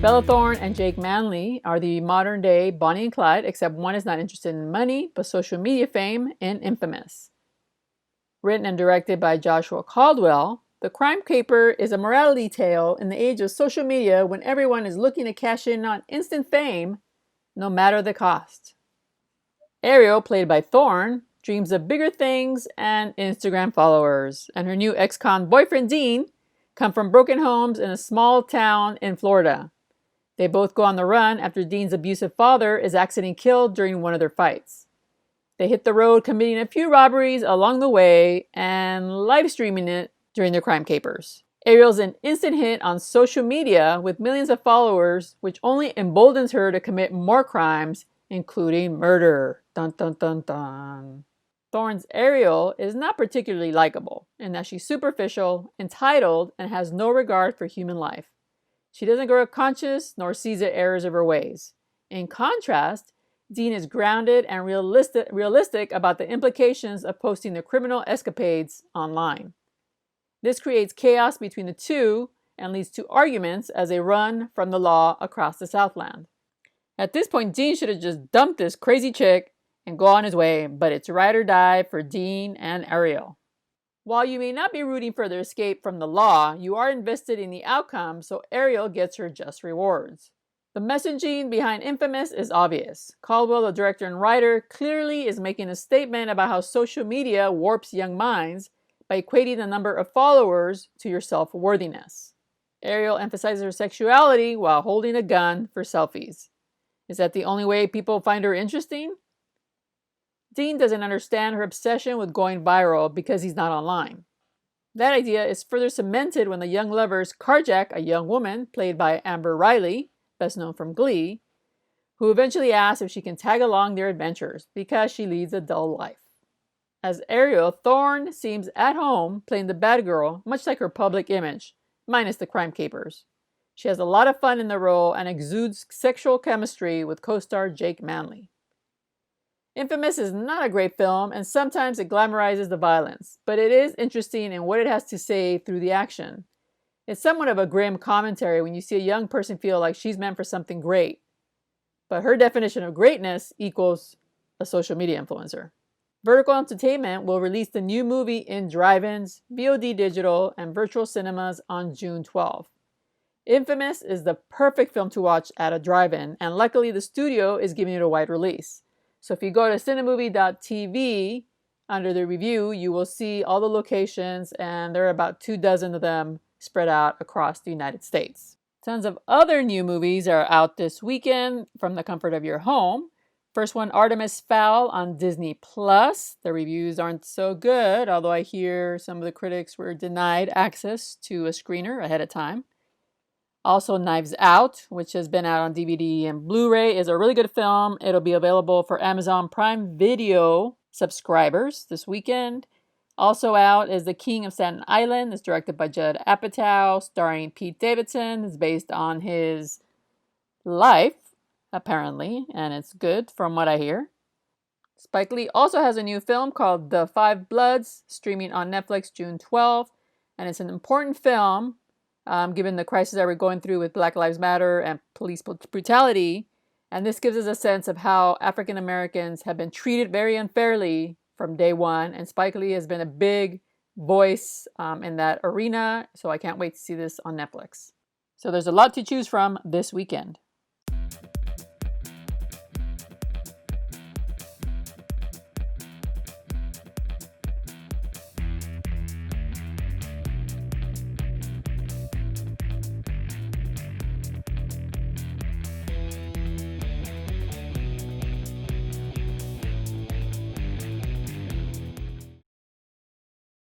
Bella Thorne and Jake Manley are the modern-day Bonnie and Clyde, except one is not interested in money, but social media fame in Infamous. Written and directed by Joshua Caldwell, The Crime Caper is a morality tale in the age of social media when everyone is looking to cash in on instant fame, no matter the cost. Ariel, played by Thorne, dreams of bigger things and Instagram followers, and her new ex-con boyfriend Dean come from broken homes in a small town in Florida. They both go on the run after Dean's abusive father is accidentally killed during one of their fights. They hit the road committing a few robberies along the way and live streaming it during their crime capers. Ariel's an instant hit on social media with millions of followers, which only emboldens her to commit more crimes, including murder. Dun dun dun dun. Thorne's Ariel is not particularly likable in that she's superficial, entitled, and has no regard for human life. She doesn't grow conscious nor sees the errors of her ways. In contrast, Dean is grounded and realistic about the implications of posting their criminal escapades online. This creates chaos between the two and leads to arguments as they run from the law across the Southland. At this point, Dean should have just dumped this crazy chick and go on his way, but it's ride or die for Dean and Ariel. While you may not be rooting for their escape from the law, you are invested in the outcome, so Ariel gets her just rewards. The messaging behind Infamous is obvious. Caldwell, the director and writer, clearly is making a statement about how social media warps young minds by equating the number of followers to your self-worthiness. Ariel emphasizes her sexuality while holding a gun for selfies. Is that the only way people find her interesting? Dean doesn't understand her obsession with going viral because he's not online. That idea is further cemented when the young lovers carjack a young woman, played by Amber Riley, best known from Glee, who eventually asks if she can tag along their adventures because she leads a dull life. As Ariel, Thorne seems at home playing the bad girl, much like her public image, minus the crime capers. She has a lot of fun in the role and exudes sexual chemistry with co-star Jake Manley. Infamous is not a great film, and sometimes it glamorizes the violence, but it is interesting in what it has to say through the action. It's somewhat of a grim commentary when you see a young person feel like she's meant for something great, but her definition of greatness equals a social media influencer. Vertical Entertainment will release the new movie in drive-ins, VOD digital, and virtual cinemas on June 12th. Infamous is the perfect film to watch at a drive-in, and luckily the studio is giving it a wide release. So if you go to CineMovie.tv, under the review, you will see all the locations, and there are about 24 of them spread out across the United States. Tons of other new movies are out this weekend from the comfort of your home. First one, Artemis, Fowl on Disney+. The reviews aren't so good, although I hear some of the critics were denied access to a screener ahead of time. Also, Knives Out, which has been out on DVD and Blu-ray, is a really good film. It'll be available for Amazon Prime Video subscribers this weekend. Also out is The King of Staten Island. It's directed by Judd Apatow, starring Pete Davidson. It's based on his life, apparently, and it's good from what I hear. Spike Lee also has a new film called The Five Bloods, streaming on Netflix June 12th, and it's an important film given the crisis that we're going through with Black Lives Matter and police brutality. And this gives us a sense of how African Americans have been treated very unfairly from day one. And Spike Lee has been a big voice in that arena. So I can't wait to see this on Netflix. So there's a lot to choose from this weekend.